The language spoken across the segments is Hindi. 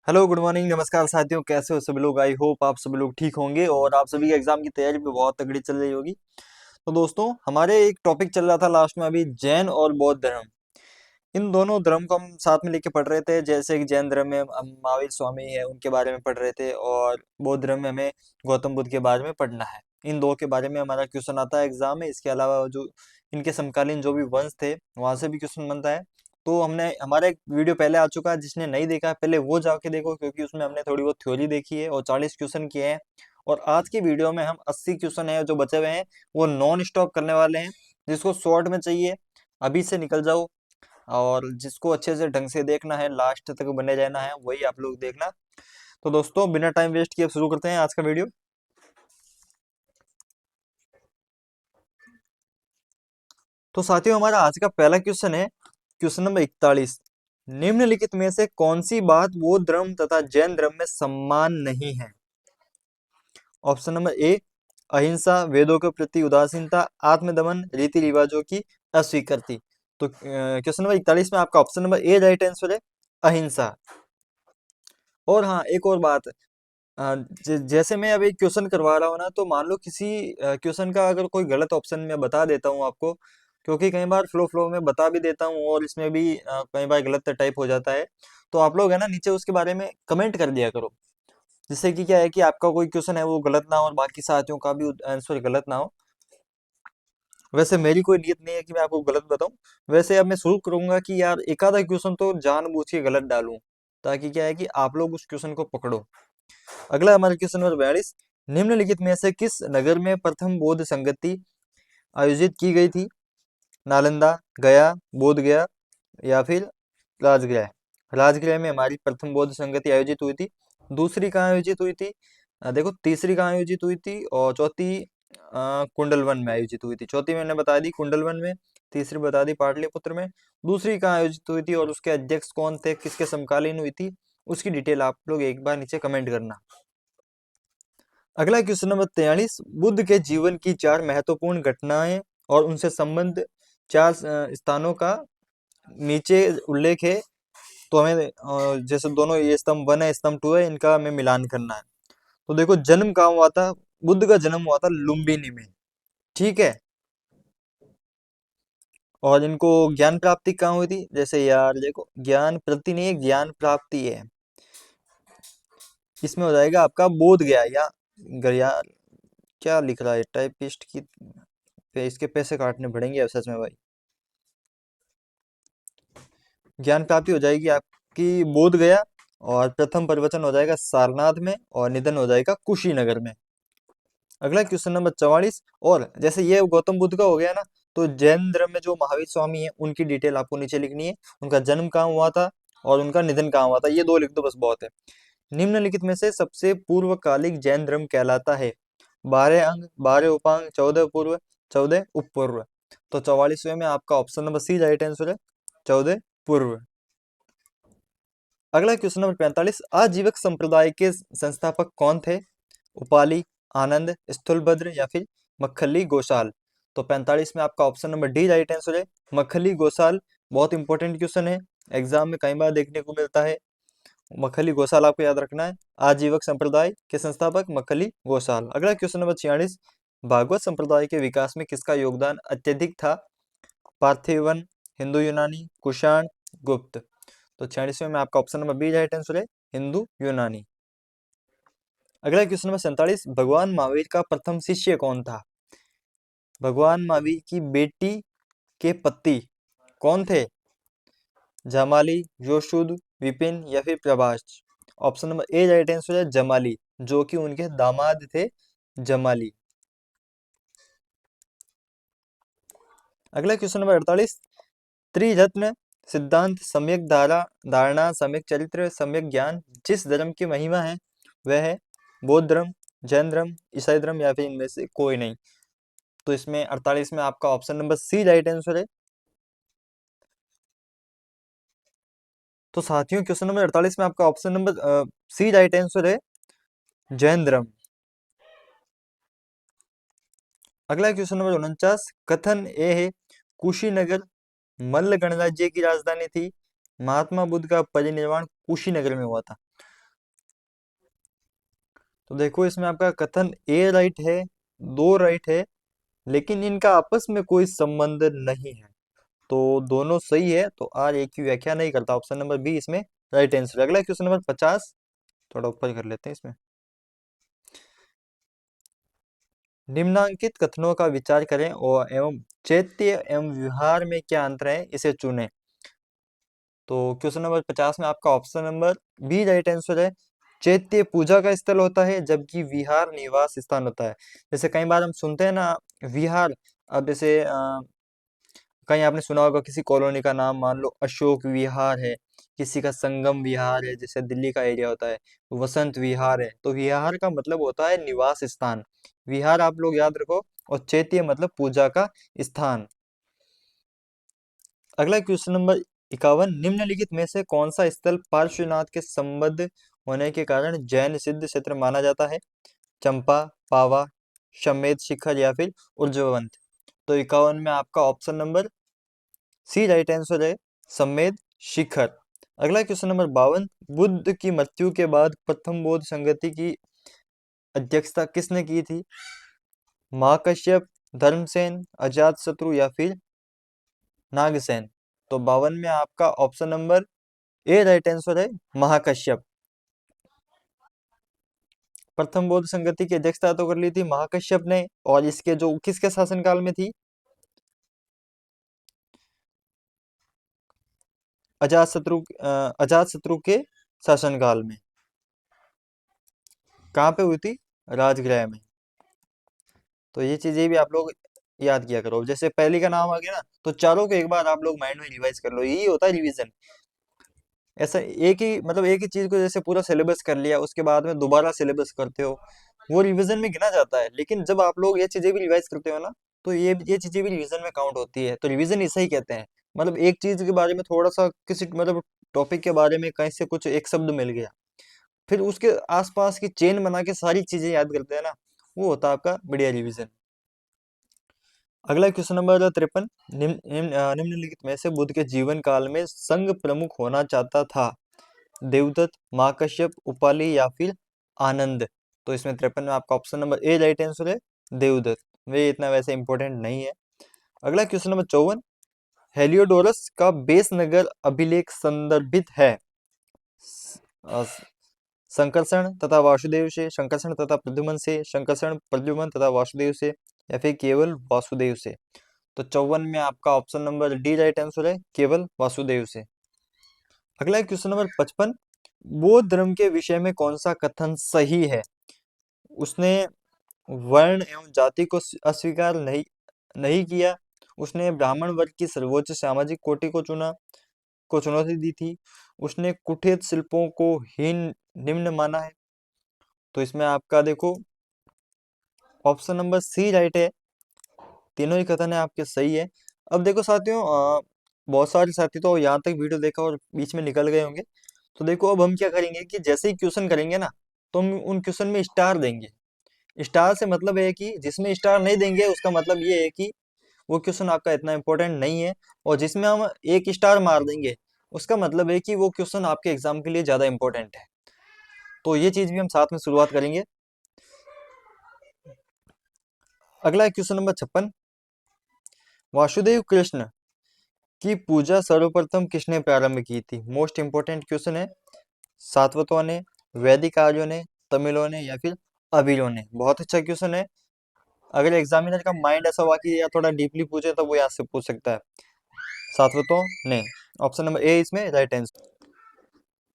हेलो, गुड मॉर्निंग, नमस्कार साथियों। कैसे हो सभी लोग? आई होप आप सभी लोग ठीक होंगे और आप सभी की एग्जाम की तैयारी भी बहुत तगड़ी चल रही होगी। तो दोस्तों, हमारे एक टॉपिक चल रहा था लास्ट में अभी, जैन और बौद्ध धर्म। इन दोनों धर्म को हम साथ में लेके पढ़ रहे थे। जैसे कि जैन धर्म में हम महावीर स्वामी है उनके बारे में पढ़ रहे थे, और बौद्ध धर्म में हमें गौतम बुद्ध के बारे में पढ़ना है। इन दो के बारे में हमारा क्वेश्चन आता है एग्जाम में। इसके अलावा जो इनके समकालीन जो भी वंश थे वहां से भी क्वेश्चन बनता है। तो हमने हमारा एक वीडियो पहले आ चुका है, जिसने नहीं देखा है पहले वो जाके देखो, क्योंकि उसमें हमने थोड़ी बहुत थ्योरी देखी है और 40 क्वेश्चन किए हैं। और आज की वीडियो में हम 80 क्वेश्चन है जो बचे हुए हैं वो नॉन स्टॉप करने वाले हैं। जिसको शॉर्ट में चाहिए अभी से निकल जाओ, और जिसको अच्छे से ढंग से देखना है, लास्ट तक बने रहना है, वही आप लोग देखना। तो दोस्तों, बिना टाइम वेस्ट किए शुरू करते हैं आज का वीडियो। तो साथियों, हमारा आज का पहला क्वेश्चन है क्वेश्चन नंबर 41। निम्नलिखित में से कौन सी बात बौद्ध धर्म तथा जैन धर्म में समान नहीं है? ऑप्शन नंबर ए, अहिंसा, वेदों के प्रति उदासीनता, आत्मदमन, रीति रिवाजों की अस्वीकृति। तो क्वेश्चन नंबर 41 में आपका option number A right answer है, अहिंसा। और हाँ, एक और बात, जैसे मैं अभी क्वेश्चन करवा रहा हूँ ना, तो मान लो किसी क्वेश्चन का अगर कोई गलत ऑप्शन मैं बता देता हूँ आपको, क्योंकि कई बार फ्लो फ्लो में बता भी देता हूँ और इसमें भी कई बार गलत टाइप हो जाता है। तो आप लोग है ना, नीचे उसके बारे में कमेंट कर दिया करो, जिससे कि क्या है कि आपका कोई क्वेश्चन है वो गलत ना हो और बाकी साथियों का भी आंसर गलत ना हो। वैसे मेरी कोई नियत नहीं है कि मैं आपको गलत बताऊं। वैसे अब मैं शुरू करूंगा कि यार एक आधा क्वेश्चन तो जानबूझ के गलत डालूं, ताकि क्या है कि आप लोग उस क्वेश्चन को पकड़ो। अगला हमारा क्वेश्चन नंबर 42। निम्नलिखित में से किस नगर में प्रथम बौद्ध संगति आयोजित की गई थी? नालंदा, गया, बोध गया, या फिर राजगृह। राजगृह में हमारी प्रथम बौद्ध संगति आयोजित हुई थी। दूसरी कहाँ आयोजित हुई थी? देखो, तीसरी कहाँ आयोजित हुई थी, और चौथी कुंडलवन में आयोजित हुई थी। चौथी मैंने बता दी कुंडलवन में, तीसरी बता दी पाटलिपुत्र में। दूसरी कहाँ आयोजित हुई थी और उसके अध्यक्ष कौन थे, किसके समकालीन हुई थी, उसकी डिटेल आप लोग एक बार नीचे कमेंट करना। अगला क्वेश्चन नंबर 43। बुद्ध के जीवन की चार महत्वपूर्ण घटनाएं और उनसे संबंध चार स्थानों का नीचे उल्लेख है। तो हमें जैसे दोनों ये स्तंभ 1 है, स्तंभ 2 है, इनका हमें मिलान करना है। तो देखो, जन्म कहाँ हुआ था? बुद्ध का जन्म हुआ था लुम्बिनी में, ठीक है। और इनको ज्ञान प्राप्ति कहाँ हुई थी? जैसे यार देखो, ज्ञान प्रति नहीं है, ज्ञान प्राप्ति है। इसमें हो जाएगा आपका बोध गया या गया। क्या लिख रहा है टाइपिस्ट की इसके पैसे काटने पड़ेंगे अब सच में भाई। ज्ञान प्राप्ति हो जाएगी आपकी बोध गया, और प्रथम प्रवचन हो जाएगा सारनाथ में, और निधन हो जाएगा कुशीनगर में। अगला क्वेश्चन नंबर 44। और जैसे ये गौतम बुद्ध का हो गया ना, तो जैन धर्म में जो महावीर स्वामी है उनकी डिटेल आपको नीचे लिखनी है। उनका जन्म कहाँ हुआ था और उनका निधन कहाँ हुआ था, ये दो लिख दो बस, बहुत है। निम्नलिखित में से सबसे पूर्वकालिक जैन धर्म कहलाता है? 12 अंग, 12 उपांग, 14 पूर्व, 14 उपपूर्व। तो 44वें में आपका option number C right answer है, 14 पूर्व। अगला क्वेश्चन नंबर 45। आजीवक संप्रदाय के संस्थापक कौन थे? उपाली, आनंद, स्थूलभद्र, या फिर मक्खली गोसाल। तो 45 में आपका option number D right answer है, मक्खली गोसाल। बहुत इंपॉर्टेंट क्वेश्चन है, एग्जाम में कई बार देखने को मिलता है। मक्खली गोसाल आपको याद रखना है। आजीवक संप्रदाय के संस्थापक मक्खली गोसाल। अगला क्वेश्चन नंबर 46। भागवत संप्रदाय के विकास में किसका योगदान अत्यधिक था? पार्थिवन, हिंदू यूनानी, कुषाण, गुप्त। तो 46वें में आपका option number B right answer है, हिंदू यूनानी। अगला क्वेश्चन नंबर 47। भगवान महावीर का प्रथम शिष्य कौन था? भगवान महावीर की बेटी के पति कौन थे? जमाली, योशुद, विपिन, या फिर Prabhas. Option number A right answer है, जमाली, जो कि उनके दामाद थे, जमाली। अगला क्वेश्चन नंबर 48। त्रिरत्न सिद्धांत, सम्यक धारणा, सम्यक चरित्र, सम्यक ज्ञान जिस धर्म की महिमा है वह है बौद्ध धर्म, जैन धर्म, ईसाई धर्म, या फिर इनमें से कोई नहीं। तो इसमें 48 में आपका option number C right answer है। तो साथियों, क्वेश्चन नंबर 48 में आपका option number C right answer है, जैन धर्म। अगला क्वेश्चन नंबर 49। कथन ए है कुशीनगर मल्ल गणराज्य की राजधानी थी। महात्मा बुद्ध का परिनिर्वाण कुशीनगर में हुआ था। तो देखो इसमें आपका कथन ए राइट है, दो राइट है, लेकिन इनका आपस में कोई संबंध नहीं है। तो दोनों सही है, तो आर एक की व्याख्या नहीं करता। ऑप्शन नंबर बी इसमें राइट आंसर। अगला क्वेश्चन नंबर 50, थोड़ा ऊपर कर लेते हैं इसमें। निम्नांकित कथनों का विचार करें और एवं चैत्य एवं व्यवहार में क्या अंतर है इसे चुनें। तो क्वेश्चन नंबर 50 में आपका option number B right answer है। चैत्य पूजा का स्थल होता है, जबकि विहार निवास स्थान होता है। जैसे कई बार हम सुनते हैं ना विहार, अब जैसे कहीं आपने सुना होगा किसी कॉलोनी का नाम, मान लो अशोक विहार है, किसी का संगम विहार है, जैसे दिल्ली का एरिया होता है वसंत विहार है। तो विहार का मतलब होता है निवास स्थान, विहार आप लोग याद रखो। और चैत्य मतलब पूजा का स्थान। अगला क्वेश्चन नंबर 51, निम्नलिखित में से कौन सा स्थल पार्श्वनाथ के संबद्ध होने के कारण जैन सिद्ध क्षेत्र माना जाता है। चंपा, पावा, शमेध शिखर या फिर उर्जवंत। तो 51 में आपका option number C right answer है, समेध शिखर। अगला क्वेश्चन नंबर 52, बुद्ध की मृत्यु के बाद प्रथम बौद्ध संगति की अध्यक्षता किसने की थी। महाकश्यप, धर्मसेन, अजातशत्रु या फिर नागसेन। तो 52 में आपका option number A right answer है, महाकश्यप। प्रथम बौद्ध संगति की अध्यक्षता तो कर ली थी महाकश्यप ने, और इसके जो किसके शासनकाल में थी, अजातशत्रु के शासनकाल में। कहाँ पे हुई थी, राजगृह में। तो ये चीजें भी आप लोग याद किया करो। जैसे पहली का नाम आ गया ना, तो चारों को एक बार आप लोग माइंड में रिवाइज कर लो, यही होता है रिवीजन। ऐसा एक ही मतलब एक ही चीज को जैसे पूरा सिलेबस कर लिया, उसके बाद में दोबारा सिलेबस करते हो, वो रिवीजन में गिना जाता है। लेकिन जब आप लोग ये चीजें भी रिवाइज करते हो ना, तो ये चीजें भी रिवीजन में काउंट होती है। तो रिवीजन इसे ही कहते हैं। मतलब एक चीज के बारे में थोड़ा सा किसी मतलब टॉपिक के बारे में कहीं से कुछ एक शब्द मिल गया, फिर उसके आसपास की चेन बना के सारी चीजें याद करते हैं ना, वो होता है आपका बढ़िया रिवीजन। अगला क्वेश्चन नंबर 53, निम्नलिखित में से बुद्ध के जीवन काल में संघ प्रमुख होना चाहता था। देवदत्त, महाकश्यप, उपाली या फिर आनंद। तो इसमें 53 में आपका option number A right answer है, देवदत्त। वे इतना वैसे इंपॉर्टेंट नहीं है। अगला क्वेश्चन नंबर 54, हेलियोडोरस का बेस नगर अभिलेख संदर्भित है। अ, संकर्षण तथा वासुदेव से, संकर्षण तथा प्रद्युमन से, संकर्षण प्रद्युमन तथा वासुदेव से या फिर केवल वासुदेव से। तो 54 में आपका option number D right answer है, केवल वासुदेव से। अगला क्वेश्चन नंबर 55, बौद्ध धर्म के विषय में कौन सा कथन सही है। उसने वर्ण एवं जाति को अस्वीकार नहीं नहीं किया। उसने ब्राह्मण वर्ग की सर्वोच्च सामाजिक कोटि को चुनौती दी थी। उसने कुठित शिल्पों को हीन निम्न माना है। तो इसमें आपका देखो ऑप्शन नंबर सी राइट है, तीनों ही कथन है आपके सही है। अब देखो साथियों, बहुत सारे साथी तो यहाँ तक वीडियो देखा और बीच में निकल गए होंगे। तो देखो अब हम क्या करेंगे कि जैसे ही क्वेश्चन करेंगे ना, तो हम उन क्वेश्चन में स्टार देंगे। स्टार से मतलब है कि जिसमें स्टार नहीं देंगे उसका मतलब ये है कि वो क्वेश्चन आपका इतना इंपॉर्टेंट नहीं है। और जिसमें हम एक स्टार मार देंगे उसका मतलब है कि वो क्वेश्चन आपके एग्जाम के लिए ज्यादा इंपॉर्टेंट है। तो ये चीज भी हम साथ में शुरुआत करेंगे। अगला है क्वेश्चन नंबर 56, वासुदेव कृष्ण की पूजा सर्वप्रथम किसने प्रारंभ की थी। मोस्ट इंपोर्टेंट क्वेश्चन है। सातवतों ने, वैदिक आर्यों ने, तमिलों ने या फिर अबीरों ने। बहुत अच्छा क्वेश्चन है। अगर एग्जामिनर का माइंड ऐसा हुआ कि या थोड़ा डीपली पूछे तो वो यहाँ से पूछ सकता है। सातवतों ने, ऑप्शन नंबर ए इसमें राइट आंसर।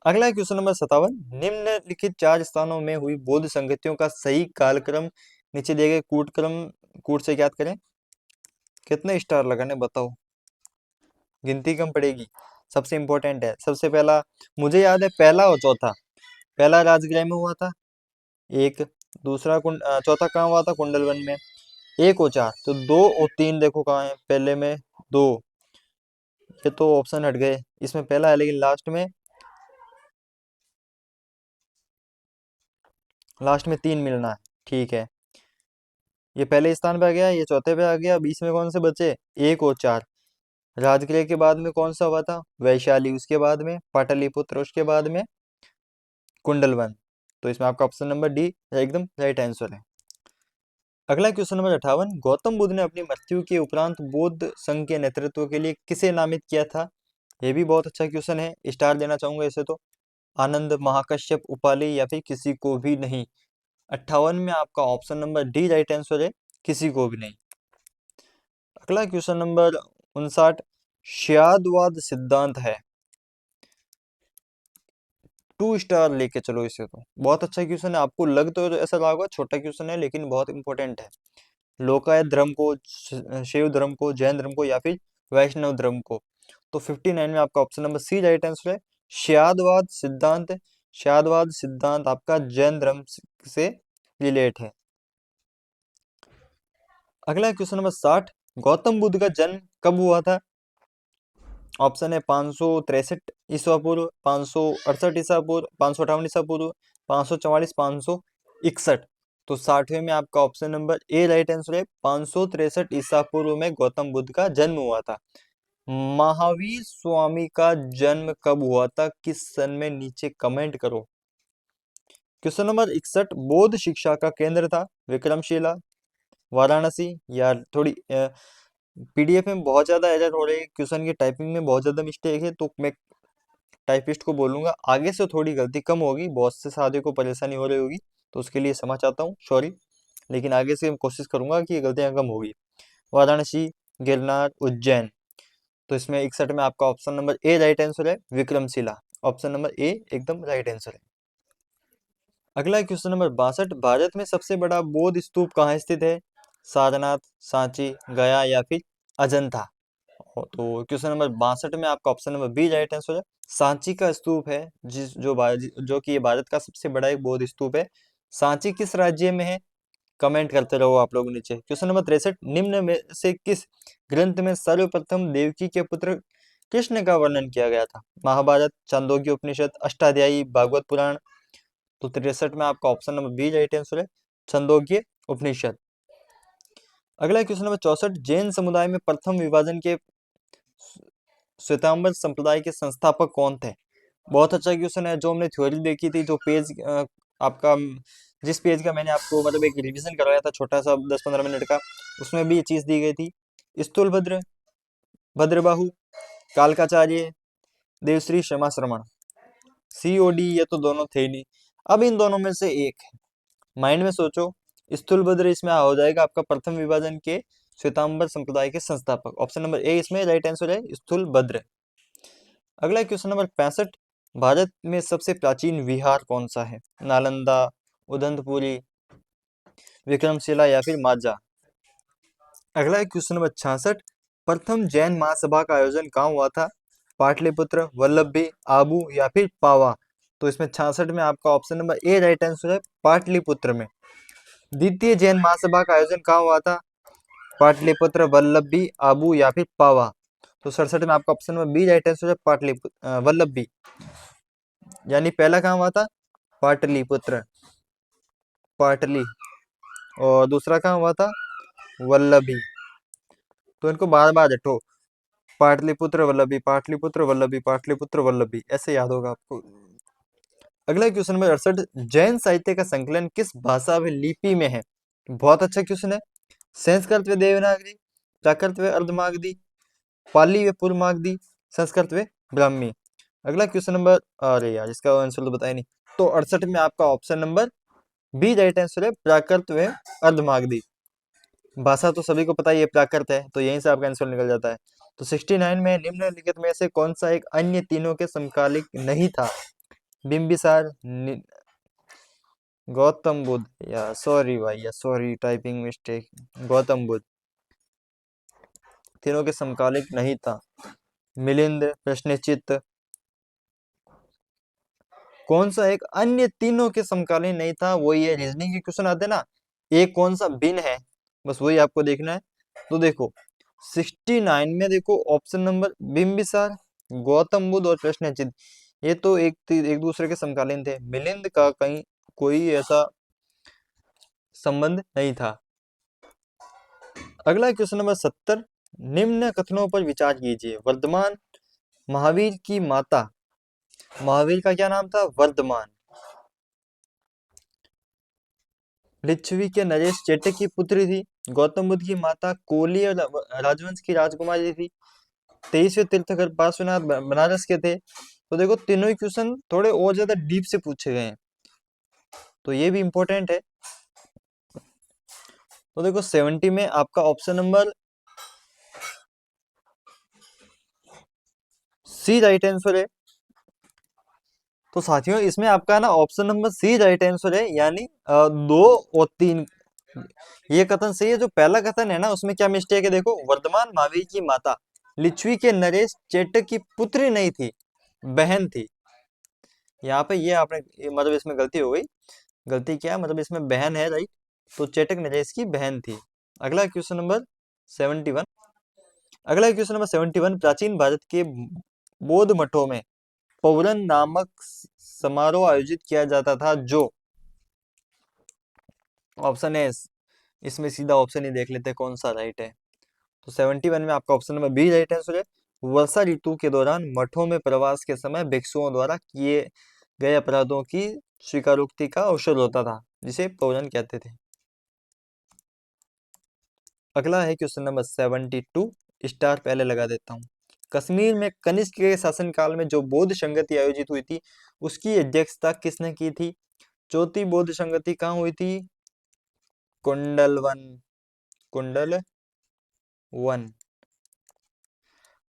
अगला क्वेश्चन नंबर 57, निम्नलिखित चार स्थानों में हुई बौद्ध संगतियों का सही कालक्रम नीचे दिए गए कूट से ज्ञात करें। कितने स्टार लगाने बताओ, गिनती कम पड़ेगी। सबसे इंपॉर्टेंट है। सबसे पहला मुझे याद है, पहला और चौथा। पहला राजगृह में हुआ था एक, दूसरा चौथा कहाँ हुआ था, कुंडलवन में। एक और चार, तो दो और तीन देखो कहाँ है, पहले में दो, ये तो ऑप्शन हट गए। इसमें पहला है लेकिन लास्ट में तीन मिलना है। ठीक है, ये पहले स्थान पे आ गया, ये चौथे पे आ गया। बीच में कौन से बचे, एक और चार। राजगृह के बाद में कौन सा हुआ था, वैशाली। उसके बाद में पाटलिपुत्र, उसके बाद में कुंडलवन। तो इसमें आपका ऑप्शन नंबर डी एकदम राइट आंसर है। अगला क्वेश्चन नंबर 58, गौतम बुद्ध ने अपनी मृत्यु के उपरांत बौद्ध संघ के नेतृत्व के लिए किसे नामित किया था? ये भी बहुत अच्छा क्वेश्चन है, स्टार देना चाहूंगा इसे तो। आनंद, महाकश्यप, उपाली या फिर किसी को भी नहीं। 58 में आपका option number D right answer है, किसी को भी नहीं। अगला क्वेश्चन नंबर 59, श्यादवाद सिद्धांत है। 2 स्टार लेके चलो इसे तो, बहुत अच्छा क्वेश्चन है। आपको लग तो ऐसा रहा होगा छोटा क्वेश्चन है, लेकिन बहुत इंपॉर्टेंट है। लोकायत धर्म को, शैव धर्म को, जैन धर्म को या फिर वैष्णव धर्म को। तो 59 में आपका option number C right answer है, श्यादवाद सिद्धांत। श्यादवाद सिद्धांत आपका जैन धर्म से रिलेट है। अगला क्वेश्चन नंबर 60, गौतम बुद्ध का जन्म कब हुआ था? ऑप्शन है 563 ईसा पूर्व, 568 ईसा पूर्व, 558 ईसा पूर्व, 544, 561। तो 60वें में आपका option number A right answer है, 563 ईसा पूर्व में गौतम बुद्ध का जन्म हुआ था। महावीर स्वामी का जन्म कब हुआ था, किस सन में, नीचे कमेंट करो। क्वेश्चन नंबर 61, बौद्ध शिक्षा का केंद्र था विक्रमशिला, वाराणसी या थोड़ी पीडीएफ में बहुत ज्यादा एरर हो रही है, क्वेश्चन की टाइपिंग में बहुत ज्यादा मिस्टेक है, तो मैं टाइपिस्ट को बोलूंगा आगे से थोड़ी गलती कम होगी, बहुत से साथियों को परेशानी हो रही होगी, तो उसके लिए क्षमा चाहता हूँ, सॉरी। लेकिन आगे से कोशिश करूंगा कि ये गलतियां कम होगी। वाराणसी, गिरनार, उज्जैन। तो इसमें 61 में आपका option number A right answer है, विक्रमशिला। ऑप्शन नंबर ए एकदम राइट आंसर है। अगला क्वेश्चन नंबर 62, भारत में सबसे बड़ा बौद्ध स्तूप कहाँ स्थित है? सारनाथ, सांची, गया या फिर अजंता। तो क्वेश्चन नंबर 62 में आपका option number B right answer है, सांची का स्तूप है, जो कि ये भारत का सबसे बड़ा एक बौद्ध स्तूप है। सांची किस राज्य में है? कमेंट करते रहो आप लोग नीचे। क्वेश्चन नंबर 63, निम्न में से किस ग्रंथ में सर्वप्रथम देवकी के पुत्र कृष्ण का वर्णन किया गया था? महाभारत, छांदोग्य उपनिषद, अष्टाध्यायी, भागवत पुराण। तो 63 में आपका option number B right answer है, छंदोग्य उपनिषद। अगला क्वेश्चन नंबर 64, जैन समुदाय में प्रथम विभाजन के श्वेतांबर संप्रदाय के संस्थापक कौन थे? बहुत अच्छा क्वेश्चन है, जो हमने थ्योरी देखी थी, जो पेज आपका जिस पेज का मैंने आपको मतलब एक रिवीजन करवाया था छोटा सा 10-15 मिनट का, उसमें भी ये चीज दी गई थी। स्थूलभद्र, भद्रबाहु, कालकाचार्य, देवश्री, क्षमा श्रमण। सीओडी ये तो दोनों थे नहीं, अब इन दोनों में से एक है, माइंड में सोचो। स्थूलभद्र इसमें हो जाएगा आपका प्रथम विभाजन के श्वेतांबर संप्रदाय के संस्थापक। ऑप्शन नंबर ए इसमें राइट आंसर है, स्थूलभद्र। अगला क्वेश्चन नंबर 65, भारत में सबसे प्राचीन विहार कौन सा है? नालंदा, उदंतपुरी, विक्रमशिला या फिर माजा। अगला क्वेश्चन नंबर 66, प्रथम जैन महासभा का आयोजन कहाँ हुआ था? पाटलिपुत्र, वल्लभी, आबू या फिर पावा। तो इसमें 66 में आपका option number A right answer है, पाटलिपुत्र में। द्वितीय जैन महासभा का आयोजन कहाँ हुआ था? पाटलिपुत्र, वल्लभी, आबू या फिर पावा। तो 67 में आपका option number B right answer है, पाटलिपुत्र, वल्लभी। यानी पहला कहाँ हुआ था? पाटलिपुत्र, पाटली, और दूसरा कहाँ हुआ था? वल्लभी। तो इनको बार बार रटो, पाटलिपुत्र वल्लभी, पाटलिपुत्र वल्लभी, पाटलिपुत्र वल्लभी, ऐसे याद होगा आपको। अगला क्वेश्चन नंबर 68, जैन साहित्य का संकलन किस भाषा व लिपि में है? बहुत अच्छा क्वेश्चन है। संस्कृत व देवनागरी, प्राकृत व अर्धमागधी, पाली व पूर्वमागधी, संस्कृत व ब्राह्मी। अगला क्वेश्चन नंबर, अरे यार इसका आंसर तो बताया नहीं। तो 68 में आपका option number B right answer है, प्राकृत व अर्धमागधी। भाषा तो सभी को पता है, ये प्राकृत है, तो यहीं से आपका आंसर निकल जाता है। तो 69 में निम्नलिखित में से कौन सा एक अन्य तीनों के समकालिक नहीं था? बिंबिसार, गौतम बुद्ध, या सॉरी भाई, या sorry typing mistake, Gautam Buddha तीनों के समकालिक नहीं था। मिलिंद, प्रश्नचित्त, कौन सा एक अन्य तीनों के समकालीन नहीं था? वो ये रीजनिंग के क्वेश्चन आते ना, एक कौन सा भिन्न है, बस वही आपको देखना है। तो देखो 69 में देखो ऑप्शन नंबर बिंबिसार, गौतम बुद्ध और प्रश्नचित्त, ये तो एक दूसरे के समकालीन थे। मिलिंद का कहीं कोई ऐसा संबंध नहीं था। अगला क्वेश्चन नंबर 70, निम्न कथनों पर विचार कीजिए। वर्धमान महावीर की माता, महावीर का क्या नाम था? वर्धमान। लिच्छवी के नरेश चेटक की पुत्री थी। गौतम बुद्ध की माता कोली और राजवंश की राजकुमारी थी। 23वें तीर्थंकर पार्श्वनाथ बनारस के थे। तो देखो तीनों ही क्वेश्चन थोड़े और ज्यादा डीप से पूछे गए हैं, तो ये भी इंपॉर्टेंट है। तो देखो 70 में आपका option number C right answer है। तो साथियों इसमें आपका ना option number C right answer है, यानी 2 और 3 ये कथन सही है। जो पहला कथन है ना उसमें क्या मिस्टेक है, देखो वर्धमान महावीर की माता लिच्छवी के नरेश चेटक की पुत्री नहीं थी, बहन थी। यहाँ पे ये आपने मतलब इसमें गलती हो गई। गलती क्या है, मतलब इसमें बहन है, राइट। तो चेटक नरेश की बहन थी। अगला क्वेश्चन नंबर 71। अगला क्वेश्चन नंबर 71, प्राचीन भारत के बौद्ध मठों में पौरन नामक समारोह आयोजित किया जाता था, जो ऑप्शन है, इसमें सीधा ऑप्शन ही देख लेते हैं कौन सा राइट है। तो 71 में आपका option number B right answer है। वर्षा ऋतु के दौरान मठों में प्रवास के समय भिक्षुओं द्वारा किए गए अपराधों की स्वीकारोक्ति का अवसर होता था, जिसे पौरन कहते थे। अगला है क्वेश्चन नंबर 72, स्टार पहले लगा देता हूँ। कश्मीर में कनिष्क के शासनकाल में जो बौद्ध संगति आयोजित हुई थी, उसकी अध्यक्षता किसने की थी? चौथी बौद्ध संगति कहाँ हुई थी? कुंडल वन।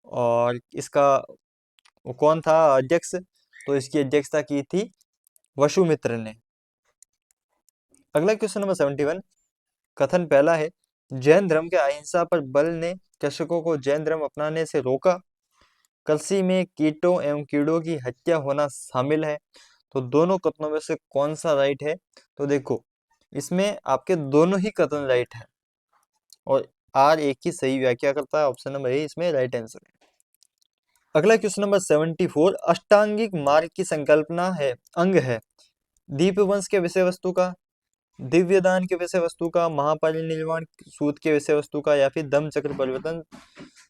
और इसका वो कौन था अध्यक्ष? तो इसकी अध्यक्षता की थी वसुमित्र ने। अगला क्वेश्चन नंबर 71, कथन पहला है, जैन धर्म के अहिंसा पर बल ने कृषकों को जैन धर्म अपनाने से रोका। कृषि में कीटों एवं कीड़ों की हत्या होना शामिल है। तो दोनों कथनों में से कौन सा राइट है? तो देखो इसमें आपके दोनों ही कथन राइट है, और आर एक ही सही व्याख्या करता है। ऑप्शन नंबर ए इसमें राइट आंसर है। अगला क्वेश्चन नंबर 74, अष्टांगिक मार्ग की संकल्पना है, अंग है दीपवंश के विषय वस्तु का, दिव्य दान के विषय वस्तु का, महापरिनिर्वाण सूत के विषय वस्तु का, या फिर धम्म चक्र परिवर्तन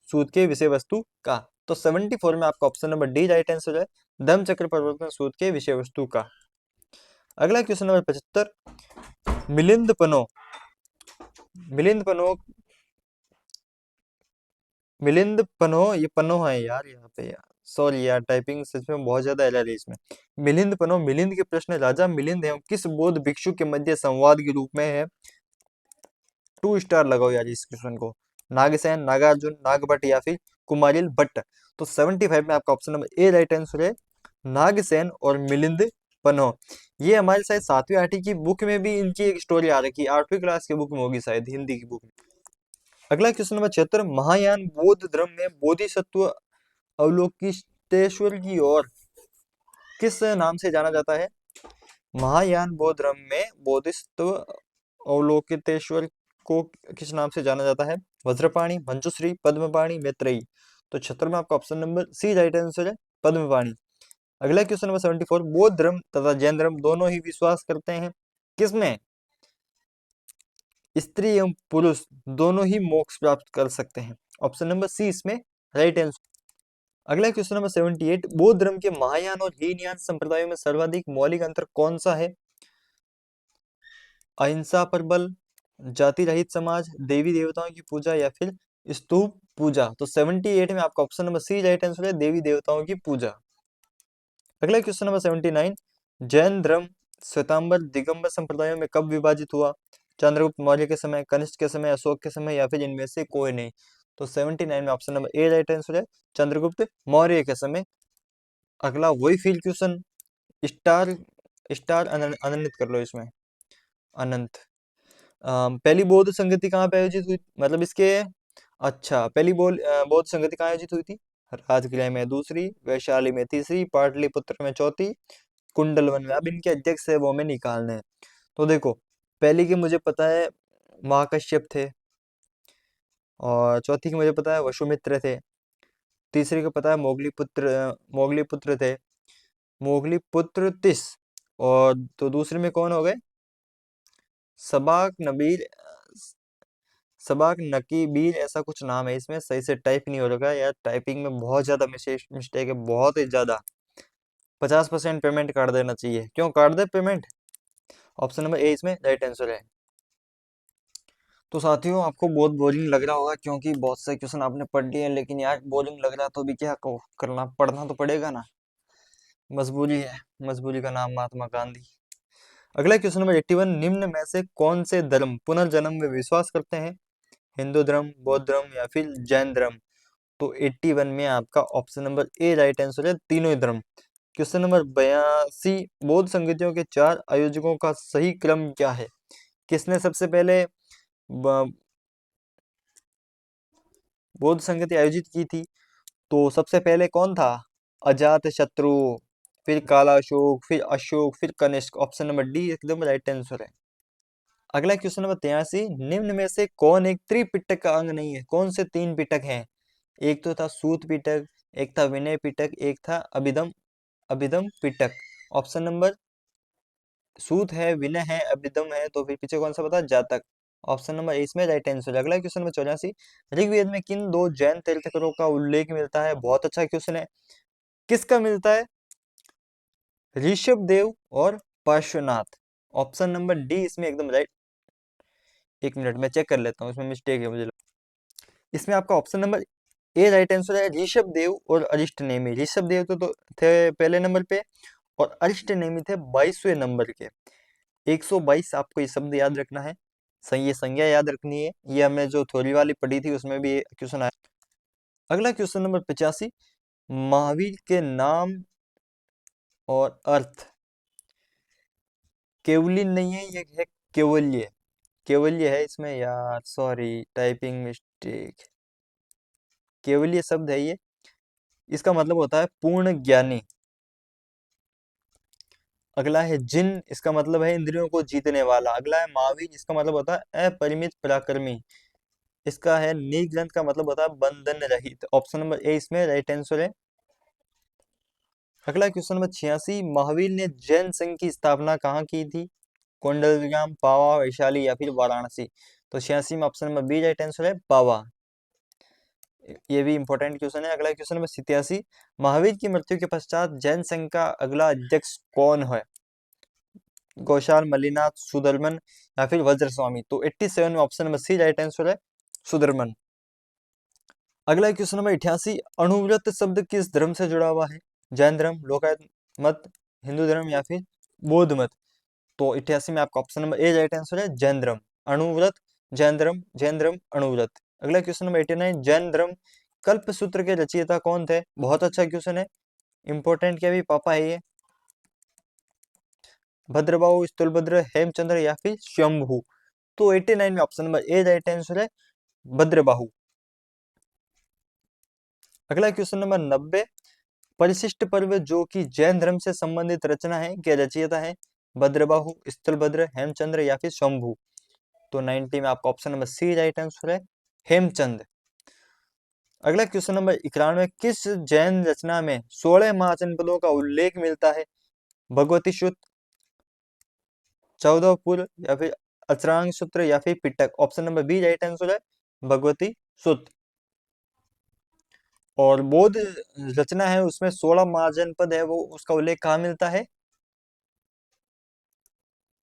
सूत के विषय वस्तु का। तो 74 में आपका option number D right answer है, धम्म चक्र परिवर्तन सूत के विषय वस्तु का। अगला क्वेश्चन नंबर 75, मिलिंद पनो मिलिंद पनो, ये पनो है यार यहाँ पे, यार सॉरी यार, टाइपिंग सच में बहुत ज्यादा एरर है इसमें। मिलिंद पनो, मिलिंद के प्रश्न राजा मिलिंद एवं किस बौद्ध भिक्षु के मध्य संवाद के रूप में है? 2 स्टार लगाओ यार इस क्वेश्चन को। नागसेन, नागार्जुन, नागभट्ट, या फिर कुमारिल भट्ट। तो 75 में आपका option number A right answer है, नागसेन और मिलिंद पनो। ये हमारे शायद 7वीं 8वीं की बुक में भी इनकी एक स्टोरी आ रखी है, 8वीं क्लास की बुक में होगी शायद, हिंदी की बुक में। अगला क्वेश्चन नंबर 76, महायान बौद्ध धर्म में बोधिसत्व अवलोकितेश्वर की ओर किस नाम से जाना जाता है? महायान बौद्ध धर्म में बोधिसत्व अवलोकितेश्वर को किस नाम से जाना जाता है? वज्रपाणी, मंजुश्री, पद्मपाणी, मैत्रेयी। तो 76 में आपका option number C right answer है, पद्मपाणी। अगला क्वेश्चन नंबर 74, बौद्ध धर्म तथा जैन धर्म दोनों ही विश्वास करते हैं किसमें? स्त्री एवं पुरुष दोनों ही मोक्ष प्राप्त कर सकते हैं। ऑप्शन नंबर सी इसमें राइट आंसर। अगला क्वेश्चन नंबर 78, बौद्ध धर्म के महायान और हीनयान संप्रदायों में सर्वाधिक मौलिक अंतर कौन सा है? अहिंसा पर बल, जाति रहित समाज, देवी देवताओं की पूजा, या फिर स्तूप पूजा। तो 78 में आपका option number C right answer है, देवी देवताओं की पूजा। अगला क्वेश्चन नंबर 79, जैन धर्म श्वेतांबर दिगंबर संप्रदायों में कब विभाजित हुआ? चंद्रगुप्त मौर्य के समय, कनिष्क के समय, अशोक के समय, या फिर इनमें से कोई नहीं। तो 79 में option number A right answer है, चंद्रगुप्त मौर्य के समय। अगला वही फील क्वेश्चन, स्टार स्टार अनंत कर लो इसमें, अनंत। पहली बौद्ध संगति कहाँ पे आयोजित हुई, मतलब इसके, अच्छा पहली बौद्ध संगति कहाँ आयोजित हुई थी? राजगृह में दूसरी, वैशाली में तीसरी, पाटलिपुत्र में चौथी, कुंडलवन में। अब इनके अध्यक्ष है वो हमें निकालने हैं। तो देखो पहली की मुझे पता है महाकश्यप थे, और चौथी की मुझे पता है वसुमित्र थे, तीसरी को पता है मोगली पुत्र थे, मोगली पुत्र तिस, और तो दूसरे में कौन हो गए? सबाक नबीर, सबाक नकीबीर, ऐसा कुछ नाम है इसमें, सही से टाइप नहीं हो रहा यार, टाइपिंग में बहुत ज्यादा मिस्टेक है, बहुत ही ज्यादा। 50% पेमेंट काट देना चाहिए, क्यों काट दे पेमेंट? ऑप्शन नंबर ए इसमें राइट आंसर है। तो साथियों आपको बहुत बोरिंग लग रहा होगा क्योंकि बहुत से क्वेश्चन आपने पढ़ लिए हैं, लेकिन यार बोरिंग लग रहा तो भी क्या करना, पढ़ना तो पड़ेगा ना। मजबूरी है, मजबूरी का नाम महात्मा गांधी। अगला क्वेश्चन नंबर 81, निम्न में से कौन से धर्म पुनर्जन्म में विश्वास करते हैं? हिंदू धर्म, बौद्ध धर्म या फिर जैन धर्म? तो 81 में आपका option number A right answer है, तीनों ही धर्म। क्वेश्चन नंबर 82, बौद्ध संगतियों के 4 आयोजकों का सही क्रम क्या है? किसने सबसे पहले बौद्ध संगति आयोजित की थी? तो सबसे पहले कौन था? अजात शत्रु, फिर कालाशोक, फिर अशोक, फिर कनिष्क। ऑप्शन नंबर डी एकदम राइट आंसर है। अगला क्वेश्चन नंबर 83, निम्न में से कौन एक त्रिपिटक का अंग नहीं है? कौन से 3 पिटक हैं? एक तो था सूत पिटक, एक था विनय पिटक, एक था अभिधम अभिधम पिटक। ऑप्शन नंबर सूत है, विनय है, अभिधम है, तो फिर पीछे कौन सा बता? जातक। ऑप्शन नंबर ए इसमें राइट आंसर है। अगला क्वेश्चन नंबर 84, ऋग्वेद में किन 2 जैन तीर्थंकरों का उल्लेख मिलता है? बहुत अच्छा क्वेश्चन है। किसका मिलता है? ऋषभ देव और पार्श्वनाथ। ऑप्शन नंबर डी इसमें एकदम राइट। एक मिनट में चेक कर लेता हूँ, इसमें मिस्टेक है मुझे। इसमें आपका option number A right answer है, ऋषभ देव और अरिष्ट नेमि। ऋषभ देव तो थे पहले नंबर पे और अरिष्ट नेमि थे 22वें नंबर के। 122 आपको ये शब्द याद रखना है, सही ये संज्ञा याद रखनी है। ये हमने जो थ्योरी वाली पढ़ी थी उसमें भी क्वेश्चन आया। अगला क्वेश्चन नंबर 85, महावीर के नाम और अर्थ केवलिन नहीं है, ये है केवल्य। केवल्य है इसमें यार, सॉरी टाइपिंग मिस्टेक। केवल्य शब्द है ये, इसका मतलब होता है पूर्ण ज्ञानी। अगला है जिन, इसका मतलब है इंद्रियों को जीतने वाला। अगला है महावीर, इसका मतलब होता है अपरिमित पराक्रमी। इसका है निर्ग्रंथ, का मतलब होता है बंधन रहित। ऑप्शन नंबर ए इसमें राइट आंसर है। अगला क्वेश्चन नंबर 86, महावीर ने जैन संघ की स्थापना कहाँ की थी? कोंडलग्राम, पावा, वैशाली या फिर वाराणसी? तो 86 में option number B right answer है, पावा। ये भी इंपॉर्टेंट क्वेश्चन है। अगला क्वेश्चन नंबर 87, महावीर की मृत्यु के पश्चात जैन संघ का अगला अध्यक्ष कौन है? घोषाल, मल्लिनाथ, सुदर्मन या फिर वज्रस्वामी? तो 87 में option number C right answer है, सुदर्मन। अगला क्वेश्चन नंबर 88, अणुव्रत शब्द किस धर्म से जुड़ा हुआ है? जैन धर्म, लोकायत मत, हिंदू धर्म या फिर बौद्ध मत? तो 88 में आपका option number A right answer है, जैन धर्म। अणुव्रत, जैन धर्म, जैन धर्म, अणुव्रत। अगला क्वेश्चन नंबर 89, जैन धर्म कल्प सूत्र के रचयिता कौन थे? बहुत अच्छा क्वेश्चन है, इंपॉर्टेंट क्या भी पापा है ये। भद्रबाहु, स्थूलभद्र, हेमचंद्र या फिर शंभु? तो 89 में option number A right answer है, भद्रबाहु। अगला क्वेश्चन नंबर 90, परिशिष्ट पर्व जो कि जैन धर्म से संबंधित रचना है, के रचयिता है? भद्रबाहु, स्थलभद्र, हेमचंद्र या फिर शंभु? तो 90 में आपका option number C right answer है, हेमचंद। अगला क्वेश्चन नंबर 91, किस जैन रचना में 16 महाजनपदों का उल्लेख मिलता है? भगवती सूत्र, चौदहपुर या फिर अचरांग सूत्र या फिर Pitaka? Option number B right answer है, भगवती सूत्र। और बौद्ध रचना है उसमें 16 महाजनपद है, वो उसका उल्लेख कहाँ मिलता है?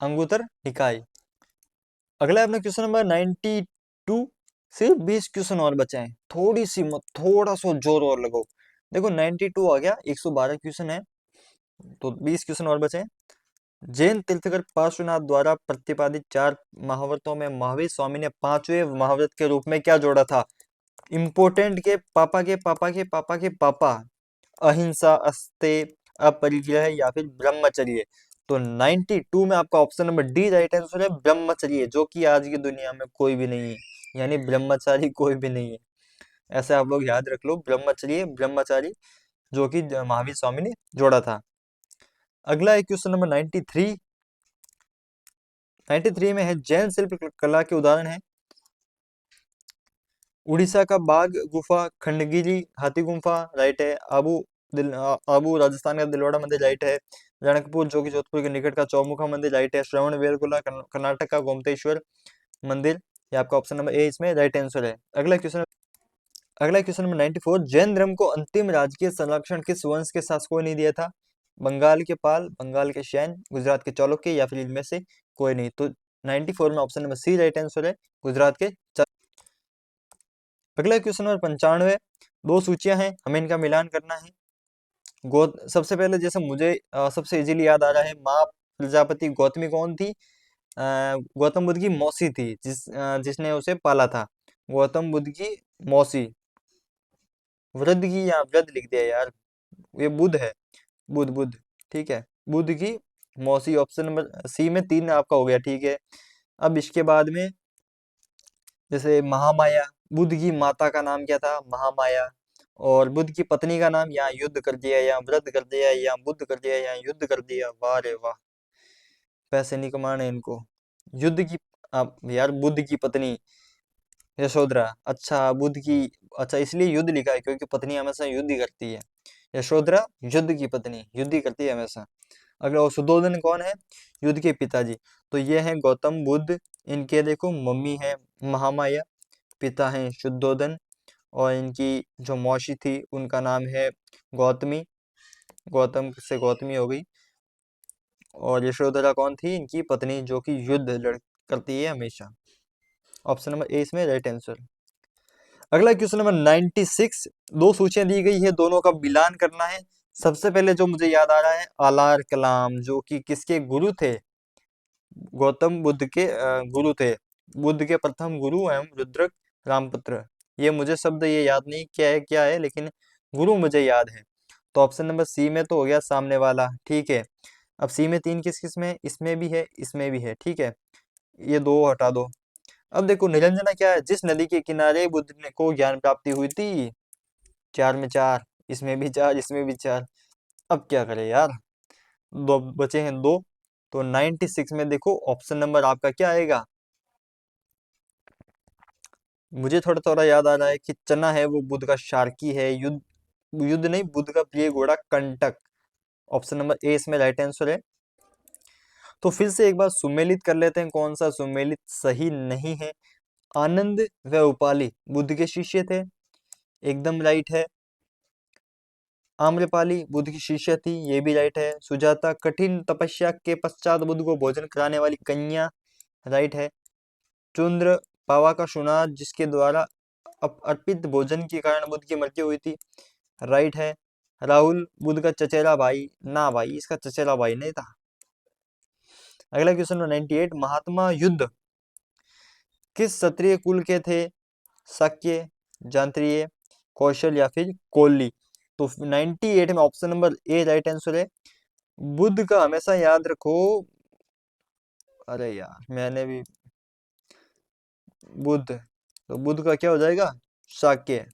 अंगुत्तर निकाय। अगला अपना क्वेश्चन नंबर 92, सिर्फ 20 क्वेश्चन और बचे हैं, थोड़ी सी मत, थोड़ा सा जोर और लगाओ। देखो 92 आ गया, 112 क्वेश्चन है, तो 20 क्वेश्चन और बचे हैं। जैन तीर्थंकर पार्श्वनाथ द्वारा प्रतिपादित 4 महाव्रतों में महावीर स्वामी ने 5वें महाव्रत के रूप में क्या जोड़ा था? इंपोर्टेंट के पापा के पापा के पापा के पापा, अहिंसा, अस्तेय, अपरिग्रह या फिर ब्रह्मचर्य? तो 92 में आपका option number D right answer है, ब्रह्मचर्य, जो कि आज की दुनिया में कोई भी नहीं है, यानी ब्रह्मचारी कोई भी नहीं है। ऐसे आप लोग याद रख लो, ब्रह्मचर्य, ब्रह्मचारी, जो कि महावीर स्वामी ने जोड़ा था। अगला है क्वेश्चन नंबर 93। 93 में है, जैन शिल्प कला के उदाहरण है? उड़ीसा का बाघ गुफा, खंडगिरी हाथी गुफा राइट है, आबू राजस्थान का दिलवाड़ा मंदिर राइट है, रणकपुर जो कि जोधपुर के निकट का चौमुखा मंदिर राइट है, श्रवण बेलगोला कर्नाटक का गोमतेश्वर मंदिर, ये आपका ऑप्शन नंबर ए इसमें राइट आंसर है। अगला क्वेश्चन नंबर 94, जैन धर्म को अंतिम राजकीय संरक्षण किस वंश के शासकों ने दिया था? बंगाल के पाल, बंगाल के शैन, गुजरात के चालुक्य या फिर इनमें से कोई नहीं? तो 94 में option number C right answer है, गुजरात के। अगला क्वेश्चन नंबर 95, दो सूचियां हैं, हमें इनका मिलान करना है। सबसे पहले जैसे मुझे सबसे इजीली याद आ रहा है, माँ प्रजापति गौतमी कौन थी? गौतम बुद्ध की मौसी थी, जिसने उसे पाला था। गौतम बुद्ध की मौसी, वृद्ध की या वृद्ध लिख दिया यार, ये बुद्ध है, बुद्ध बुद्ध, ठीक है, बुद्ध की मौसी, ऑप्शन नंबर सी में 3 आपका हो गया, ठीक है। अब इसके बाद में जैसे महामाया, बुद्ध की माता का नाम क्या था? महामाया। और बुद्ध की पत्नी का नाम, यहाँ युद्ध कर दिया, या वृद्ध कर दिया, या बुद्ध कर दिया, या युद्ध कर दिया, वाह रे वाह, पैसे नहीं कमाने इनको। युद्ध की, यार बुद्ध की पत्नी यशोधरा, अच्छा बुद्ध की, अच्छा इसलिए युद्ध लिखा है क्योंकि पत्नी हमेशा युद्ध ही करती है। यशोधरा युद्ध की पत्नी, युद्ध ही करती है हमेशा। अगला, वो सुद्धोधन कौन है? युद्ध के पिताजी। तो ये है गौतम बुद्ध, इनके देखो मम्मी है महामाया, पिता है शुद्धोधन, और इनकी जो मौसी थी उनका नाम है गौतमी, गौतम से गौतमी हो गई। और यशोधरा कौन थी? इनकी पत्नी, जो कि युद्ध लड़ करती है हमेशा। ऑप्शन नंबर ए इसमें राइट आंसर। अगला क्वेश्चन नंबर 96, दो सूचियां दी गई है, दोनों का मिलान करना है। सबसे पहले जो मुझे याद आ रहा है, आलार कलाम, जो कि किसके गुरु थे? गौतम बुद्ध के गुरु थे, बुद्ध के प्रथम गुरु एवं रुद्रक रामपुत्र। ये मुझे शब्द ये याद नहीं क्या है, लेकिन गुरु मुझे याद है। तो ऑप्शन नंबर सी में तो हो गया सामने वाला, ठीक है। अब सी में 3 किस किस में है? इसमें भी है, इसमें भी है, ठीक है, ये दो हटा दो। अब देखो निरंजना क्या है? जिस नदी के किनारे बुद्ध ने को ज्ञान प्राप्ति हुई थी, 4 में 4, इसमें भी 4, इसमें भी 4। अब क्या करें यार, दो बचे हैं, दो। तो 96 में देखो ऑप्शन नंबर आपका क्या आएगा? मुझे थोड़ा थोड़ा याद आ रहा है कि चना है वो बुद्ध का शार्की है, युद्ध, युद्ध नहीं, बुद्ध का प्रिय घोड़ा कंटक। ऑप्शन नंबर ए इसमें राइट आंसर है। तो फिर से एक बार सुमेलित कर लेते हैं, कौन सा सुमेलित सही नहीं है। आनंद व उपाली बुद्ध के शिष्य थे, एकदम राइट है। आम्रपाली बुद्ध की शिष्य थी, ये भी राइट है। सुजाता कठिन तपस्या के पश्चात बुद्ध को भोजन कराने वाली कन्या, राइट है। चुंद्र पावा का सुनार, जिसके द्वारा अर्पित भोजन के कारण बुद्ध की मृत्यु हुई थी, राइट है। राहुल बुद्ध का चचेरा भाई, ना भाई इसका चचेरा भाई नहीं था। अगला क्वेश्चन 98, महात्मा युद्ध किस क्षत्रिय कुल के थे? शाक्य, जांत्रिय, कौशल या फिर कोल्ली? तो 98 में option number A right answer है। बुद्ध का हमेशा याद रखो, अरे यार मैंने भी, बुद्ध, तो बुद्ध का क्या हो जाएगा? शाक्य।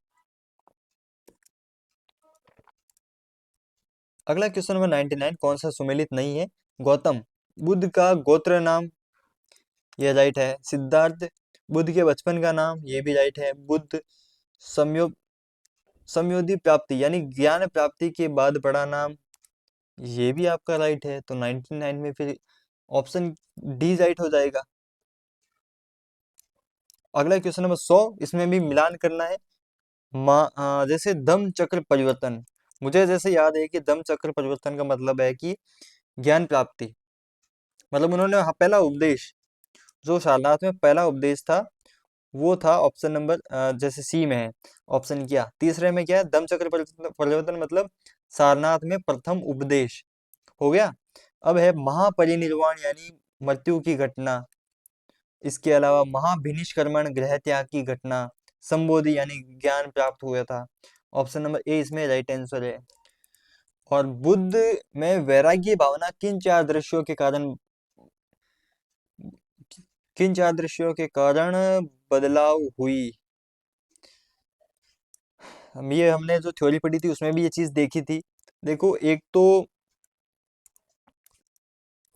अगला क्वेश्चन नंबर 99, कौन सा सुमेलित नहीं है? गौतम बुद्ध का गोत्र नाम, ये राइट है। सिद्धार्थ बुद्ध के बचपन का नाम, ये भी राइट है। बुद्ध संयोग संयोगी प्राप्ति यानी ज्ञान प्राप्ति के बाद बड़ा नाम, ये भी आपका राइट है। तो 99 में फिर ऑप्शन डी राइट हो जाएगा। अगला क्वेश्चन नंबर 100, इसमें भी मिलान करना है। जैसे धम्म चक्र परिवर्तन, मुझे जैसे याद है कि धम्म चक्र परिवर्तन का मतलब है कि ज्ञान प्राप्ति, मतलब उन्होंने पहला उपदेश, जो सारनाथ में पहला उपदेश था, वो था ऑप्शन नंबर जैसे सी में है, ऑप्शन क्या, तीसरे में क्या है? धम्म चक्र परिवर्तन मतलब सारनाथ में प्रथम उपदेश हो गया। अब है महापरिनिर्वाण यानी मृत्यु की घटना, इसके अलावा महाभिनिष्क्रमण गृह त्याग की घटना, संबोधि यानी ज्ञान प्राप्त हुआ था। ऑप्शन नंबर ए इसमें राइट आंसर है। और बुद्ध में वैराग्य भावना किन चार दृश्यों के कारण बदलाव हुई? ये हमने जो थ्योरी पढ़ी थी उसमें भी ये चीज देखी थी। देखो, एक तो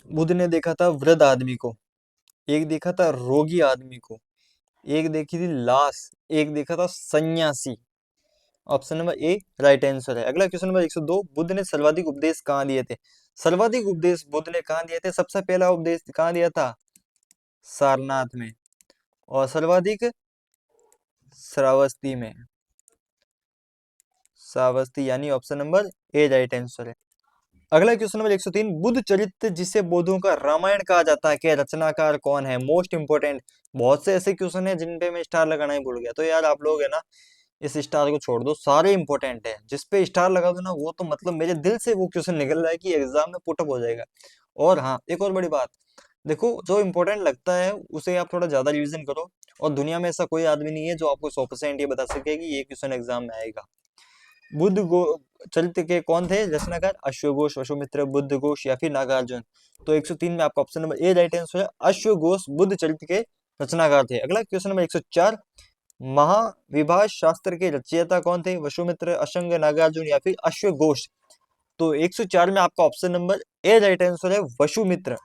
बुद्ध ने देखा था वृद्ध आदमी को, एक देखा था रोगी आदमी को, एक देखी थी लाश, एक देखा था सन्यासी। Option number A right answer है। अगला क्वेश्चन नंबर 102, बुद्ध ने सर्वाधिक उपदेश कहाँ दिए थे? सर्वाधिक उपदेश बुद्ध ने कहाँ दिए थे? सबसे पहला उपदेश कहाँ दिया था? सारनाथ में। और सर्वाधिक श्रावस्ती में, श्रावस्ती यानी option number A right answer है। अगला क्वेश्चन नंबर 103, बुद्ध चरित्र जिसे बौद्धों का रामायण कहा जाता है, के रचनाकार कौन है? Most important. बहुत से ऐसे क्वेश्चन है जिन पे मैं स्टार लगाना ही भूल गया, तो यार आप लोग है ना इस स्टार को छोड़ दो, सारे इंपॉर्टेंट है। जिस पे स्टार लगा दो ना वो तो मतलब मेरे दिल से वो क्वेश्चन निकल रहा है कि एग्जाम में पुटअप हो जाएगा। और हाँ, एक और बड़ी बात, देखो जो इंपॉर्टेंट लगता है उसे आप थोड़ा ज्यादा रिवीजन करो। और दुनिया में ऐसा कोई आदमी नहीं है जो आपको 100% ये बता सके कि ये क्वेश्चन एग्जाम में आएगा। बुद्ध गो चरित्र के कौन थे रचनाकार? अश्वघोष, वसुमित्र, बुद्ध घोष या फिर नागार्जुन। तो 103 में आपका option number A right answer है, अश्वघोष बुद्ध चरित्र के रचनाकार थे। अगला क्वेश्चन नंबर 104, महाविभाष शास्त्र के रचयिता कौन थे? वसुमित्र, अशंग, नागार्जुन या फिर अश्वघोष। तो 104 में आपका option number A right answer है, वसुमित्र।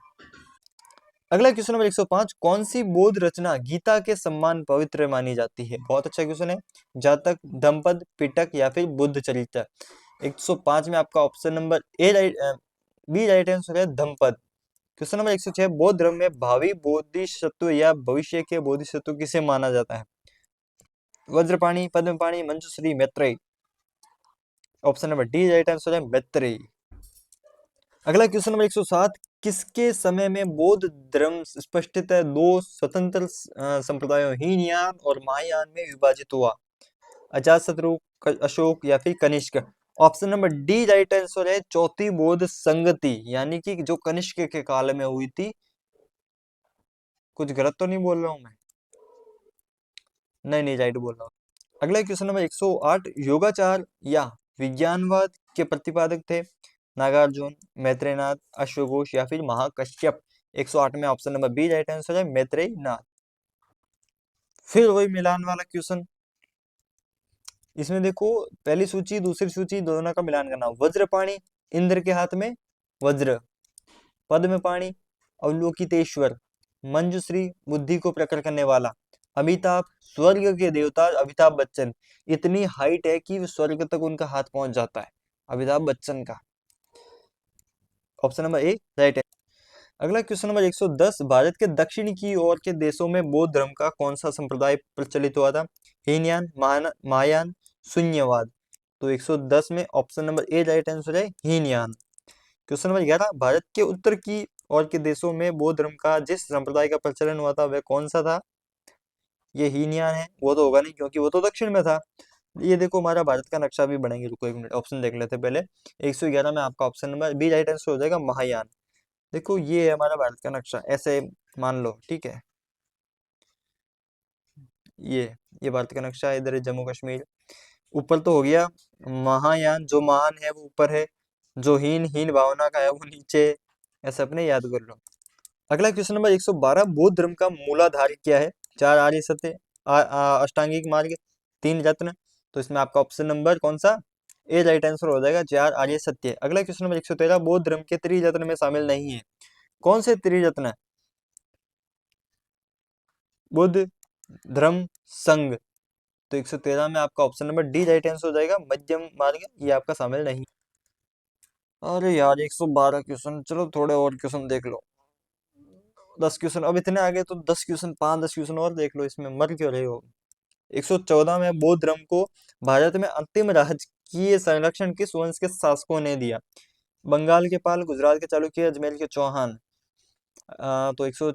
अगला क्वेश्चन नंबर 105, कौन सी बौद्ध रचना गीता के समान पवित्र मानी जाती है? बहुत अच्छा क्वेश्चन है। जातक, धम्पद, पिटक या फिर बुद्ध चरित्र। 105 में आपका option number A right B right answer है, धम्पद। क्वेश्चन नंबर 106, बौद्ध धर्म में भावी बोधिसत्व या भविष्य के बोधिसत्व किसे माना जाता है? Vajrapani, Padmapani, Manjushri, Maitreyi. Option number D right answer है, मैत्रेयी। अगला क्वेश्चन नंबर 107, किसके समय में बौद्ध धर्म स्पष्टतः दो स्वतंत्र संप्रदायों हीनयान और महायान में विभाजित हुआ? अजातशत्रु, अशोक या फिर Kanishka. Option number D right answer है, चौथी बौद्ध संगति, यानी कि जो कनिष्क के काल में हुई थी। कुछ गलत तो नहीं बोल रहा हूं मैं? नहीं नहीं, राइट बोल रहा हूँ। अगला क्वेश्चन नंबर 108, योगाचार या विज्ञानवाद के प्रतिपादक थे? नागार्जुन, मैत्रेयनाथ, अश्वघोष या फिर महाकश्यप। 108 में option number B right answer है, मैत्रेयनाथ। फिर वही मिलान वाला क्वेश्चन, इसमें देखो पहली सूची दूसरी सूची दोनों का मिलान करना। वज्रपाणी, इंद्र के हाथ में वज्र। पद्मपाणी, अवलोकितेश्वर। मंजुश्री, बुद्धि को प्रकट करने वाला। अमिताभ, स्वर्ग के देवता अमिताभ बच्चन। इतनी हाइट है कि स्वर्ग तक उनका हाथ पहुंच जाता है अमिताभ बच्चन का। ऑप्शन नंबर ए राइट है। अगला क्वेश्चन नंबर 110, भारत के दक्षिण की ओर के देशों में बौद्ध धर्म का कौन सा संप्रदाय प्रचलित हुआ था? हीनयान, महायान, शून्यवाद। तो 110 में option number A right answer है, हीनयान। क्वेश्चन नंबर 11, भारत के उत्तर की ओर के देशों में बौद्ध धर्म का जिस संप्रदाय का प्रचलन हुआ था वह कौन सा था? ये हीनयान है, वो तो होगा नहीं क्योंकि वो तो दक्षिण में था। ये देखो हमारा भारत का नक्शा भी बनेंगे, रुको एक मिनट ऑप्शन देख लेते पहले। 111 में आपका option number B right answer हो जाएगा, महायान। देखो ये है हमारा भारत का नक्शा, ऐसे मान लो, ठीक है। ये भारत का नक्शा है, इधर है जम्मू कश्मीर। ऊपर तो हो गया महायान, जो महान है वो ऊपर है, जो हीन हीन भावना का है वो नीचे। ऐसे अपने याद कर लो। अगला क्वेश्चन नंबर 112, बौद्ध धर्म का मूलाधार क्या है? 4 आर्य सत्य, अष्टांगिक मार्ग, 3 रत्न। तो इसमें आपका ऑप्शन नंबर कौन सा ए राइट आंसर हो जाएगा, 4 आर्य सत्य। अगला क्वेश्चन नंबर 113, बौद्ध धर्म के त्रिरत्न में शामिल नहीं है, कौन से त्रिरत्न? बुद्ध, धर्म, संघ। तो 113 में आपका option number D right answer हो जाएगा, मध्यम मार्ग, ये आपका शामिल नहीं। अरे यार 112 क्वेश्चन, चलो थोड़े और क्वेश्चन देख लो। 10 क्वेश्चन अब इतने आगे, तो 10 क्वेश्चन 5-10 क्वेश्चन और देख लो, इसमें मर क्यों रहे हो? 114 में, बौद्ध धर्म को भारत में अंतिम राजकीय संरक्षण किस वंश के शासकों ने दिया? बंगाल के पाल, गुजरात के चालुक्य, अजमेर के चौहान। तो 100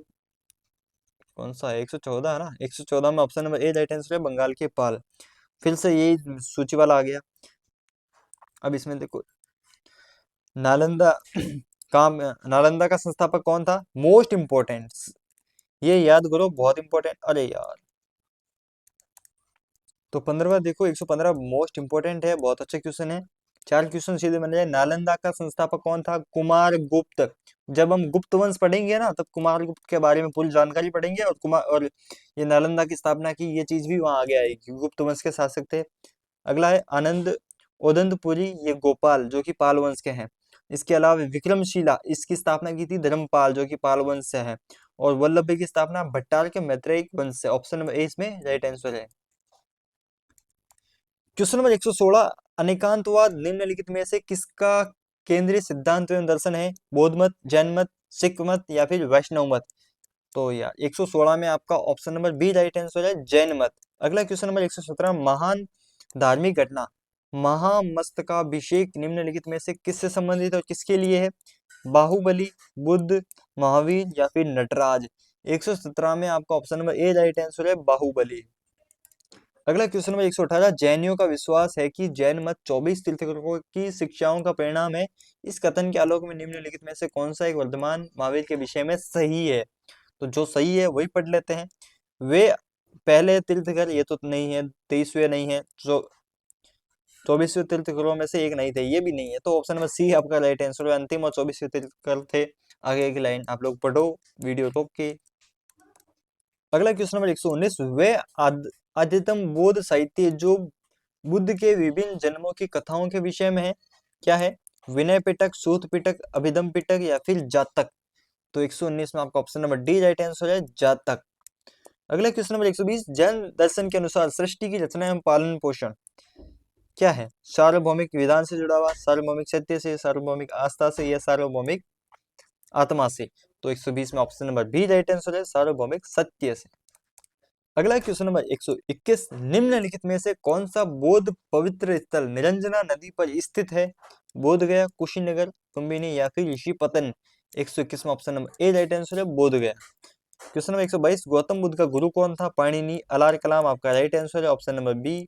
कौन सा है, 114 है ना? 114 में option number A right answer है, बंगाल के पाल। फिर से यही सूची वाला आ गया। अब इसमें देखो नालंदा नालंदा का संस्थापक कौन था? मोस्ट इंपोर्टेंट, ये याद करो, बहुत इंपोर्टेंट। अरे यार, तो 15वां देखो, 115 मोस्ट इंपोर्टेंट है, बहुत अच्छा क्वेश्चन है। 4 क्वेश्चन सीधे बन जाए। नालंदा का संस्थापक कौन था? कुमार गुप्त। जब हम गुप्त वंश पढ़ेंगे ना तब कुमार गुप्त के बारे में पूरी जानकारी पढ़ेंगे, और ये नालंदा की स्थापना की, ये चीज भी वहां आगे आएगी, गुप्त वंश के शासक थे। अगला है आनंद ओदंतपुरी, ये गोपाल जो कि पाल वंश के हैं। इसके अलावा विक्रमशिला, इसकी स्थापना की थी धर्मपाल जो कि पाल वंश से है। और वल्लभ की स्थापना भट्टार के मैत्रेयी वंश से। ऑप्शन नंबर ए इसमें राइट आंसर है। क्वेश्चन नंबर 116, अनेकांतवाद निम्नलिखित में से किसका केंद्रीय सिद्धांत एवं दर्शन है? बौद्ध मत, जैन मत, सिख मत या फिर वैष्णव मत। तो यार 116 में आपका option number B right answer है, जैन मत। अगला क्वेश्चन नंबर 117, महान धार्मिक घटना महामस्तकाभिषेक निम्नलिखित में से किससे संबंधित है और किसके लिए है? बाहुबली, बुद्ध, महावीर या फिर नटराज। 117 में आपका option number A right answer है, बाहुबली। अगला क्वेश्चन नंबर 118, जैनियों का विश्वास है कि जैन मत 24 तीर्थंकरों की शिक्षाओं का परिणाम है। इस कथन के आलोक में निम्नलिखित में से कौन सा एक वर्तमान महावीर के विषय में सही है? तो जो सही है वही पढ़ लेते हैं। वे पहले तीर्थंकर, ये तो नहीं है, 23वें नहीं है, जो 24वें तीर्थंकरों में से एक नहीं थे, ये भी नहीं है, तो ऑप्शन नंबर सी आपका राइट आंसर है। अंतिम और 24वें तीर्थंकर थे। आगे की लाइन आप लोग पढ़ो वीडियो रोक के। अगला क्वेश्चन नंबर 119, वे आद्यतम बौद्ध साहित्य जो बुद्ध के विभिन्न जन्मों की कथाओं के विषय में है, क्या है? विनय पिटक, सूत पिटक, अभिधम पिटक या फिर जातक। तो 119 में आपका option number D right answer है, जातक। अगला क्वेश्चन नंबर 120, जैन दर्शन के अनुसार सृष्टि की रचना एवं पालन पोषण क्या है? सार्वभौमिक विधान से जुड़ा हुआ, सार्वभौमिक सत्य से, सार्वभौमिक आस्था से या सार्वभौमिक आत्मा से। तो 120 में option number B right answer है, सार्वभौमिक सत्य से। अगला क्वेश्चन नंबर 121, निम्नलिखित में से कौन सा बौद्ध पवित्र स्थल निरंजना नदी पर स्थित है? बोध गया, कुशीनगर, लुम्बिनी या फिर ऋषिपतन। 121 में option number A right answer है, बोध गया। क्वेश्चन नंबर 122, गौतम बुद्ध का गुरु कौन था? पाणिनि, अलार कलाम आपका राइट आंसर है, ऑप्शन नंबर बी।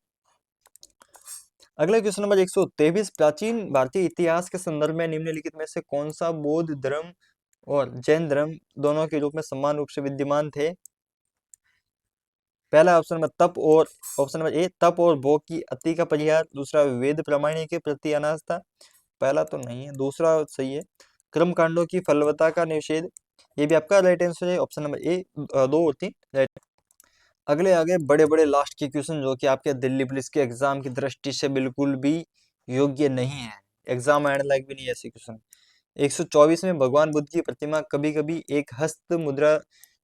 अगला क्वेश्चन नंबर 123, प्राचीन भारतीय इतिहास के संदर्भ में निम्नलिखित में से कौन सा बौद्ध धर्म और जैन धर्म दोनों के रूप में समान रूप से विद्यमान थे? पहला ऑप्शन नंबर तप, और ऑप्शन नंबर ए तप और भोग की अति का परिहार। दूसरा वेद प्रमाणी के प्रति अनास्था, पहला तो नहीं है, दूसरा सही है। कर्म कांडों की फलवत्ता का निषेध, ये भी आपका राइट आंसर है, ऑप्शन नंबर ए 2 और 3 राइट। अगले आगे बड़े बड़े लास्ट के क्वेश्चन जो कि आपके दिल्ली पुलिस के एग्जाम की दृष्टि से बिल्कुल भी योग्य नहीं है, एग्जाम एंड लाइक भी नहीं है ऐसे क्वेश्चन। 124 में भगवान बुद्ध की प्रतिमा कभी कभी एक हस्त मुद्रा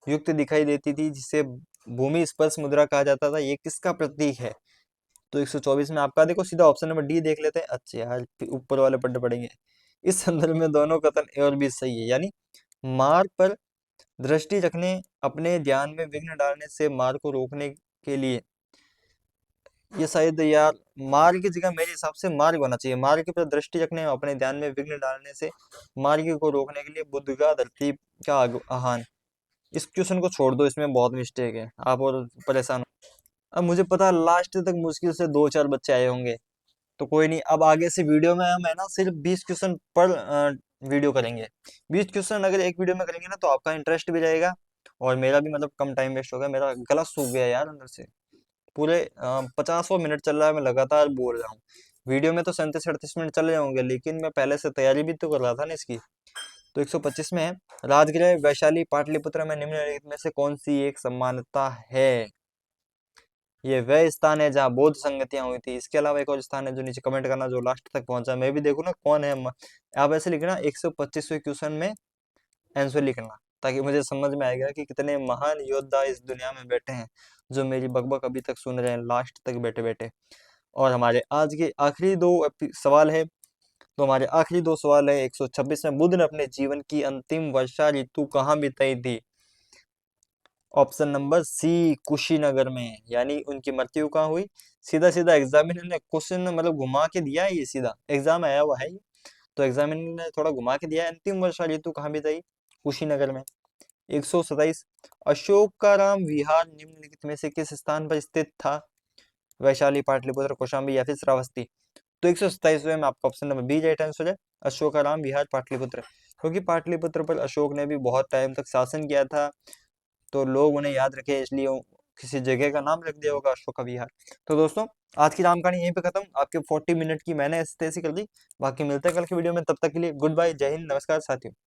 युक्त दिखाई देती थी जिसे भूमि स्पर्श मुद्रा कहा जाता था, ये किसका प्रतीक है? तो 124 में आपका देखो सीधा ऑप्शन नंबर डी देख लेते हैं। अच्छा यार, ऊपर वाले पढ़ने पड़ेंगे। इस संदर्भ में दोनों कथन ए और बी सही है, यानी मार्ग पर दृष्टि रखने, अपने ध्यान में विघ्न डालने से मार्ग को रोकने के लिए, ये शायद यार मार्ग की जगह मेरे हिसाब से मार्ग होना चाहिए। मार्ग पर दृष्टि रखने, अपने ध्यान में विघ्न डालने से मार्ग को रोकने के लिए बुद्ध का धरती का आह्वान। इस क्वेश्चन को छोड़ दो, इसमें बहुत मिस्टेक है, आप और परेशान हो। अब मुझे पता है लास्ट तक मुश्किल से 2-4 बच्चे आए होंगे, तो कोई नहीं, अब आगे से वीडियो में हम है ना सिर्फ 20 क्वेश्चन पर वीडियो करेंगे। 20 क्वेश्चन अगर एक वीडियो में करेंगे ना तो आपका इंटरेस्ट भी रहेगा और मेरा भी, मतलब कम टाइम वेस्ट होगा। मेरा गला सूख गया यार अंदर से, पूरे 50वां मिनट चल रहा है, मैं लगातार बोल रहा हूँ। वीडियो में तो 37-38 मिनट चल रहे होंगे, लेकिन मैं पहले से तैयारी भी तो कर रहा था ना इसकी। तो 125 में है, राजगृह वैशाली पाटलिपुत्र में निम्नलिखित में से कौन सी एक समानता है? ये वह स्थान है जहाँ बौद्ध संगतियां हुई थी। इसके अलावा एक और स्थान है, जो नीचे कमेंट करना जो लास्ट तक पहुंचा, मैं भी देखूँ ना कौन है। आप ऐसे लिखना 125वें क्वेश्चन में आंसर लिखना, ताकि मुझे समझ में आएगा कि कितने महान योद्धा इस दुनिया में बैठे हैं जो मेरी बकबक अभी तक सुन रहे हैं लास्ट तक बैठे बैठे। और हमारे आज के आखिरी दो सवाल है, तो हमारे आखिरी दो सवाल है। 126 में, बुद्ध ने अपने जीवन की अंतिम वर्षा ऋतु कहाँ बिताई थी? ऑप्शन नंबर सी, कुशीनगर में, यानी उनकी मृत्यु कहाँ हुई? सीधा सीधा एग्जामिनर ने क्वेश्चन मतलब घुमा के दिया है, ये सीधा एग्जाम आया हुआ है ये, तो एग्जामिनर ने थोड़ा घुमा के दिया है। अंतिम वर्षा ऋतु कहाँ बिताई? कुशीनगर में। 127, अशोकाराम विहार निम्नलिखित में से किस स्थान पर स्थित था? वैशाली, पाटलिपुत्र, कौशाम्बी या फिर श्रावस्ती। तो 127वें में आपका option number B right answer है, अशोकाराम विहार पाटलिपुत्र, क्योंकि पाटलिपुत्र पर अशोक ने भी बहुत टाइम तक शासन किया था, तो लोग उन्हें याद रखे, इसलिए किसी जगह का नाम रख दिया होगा अशोका विहार। तो दोस्तों आज की राम कहानी यहीं पे खत्म, आपके 40 मिनट की मैंने ऐसी तैसी कर दी। बाकी मिलते हैं कल की वीडियो में, तब तक के लिए गुड बाय, जय हिंद, नमस्कार साथियों।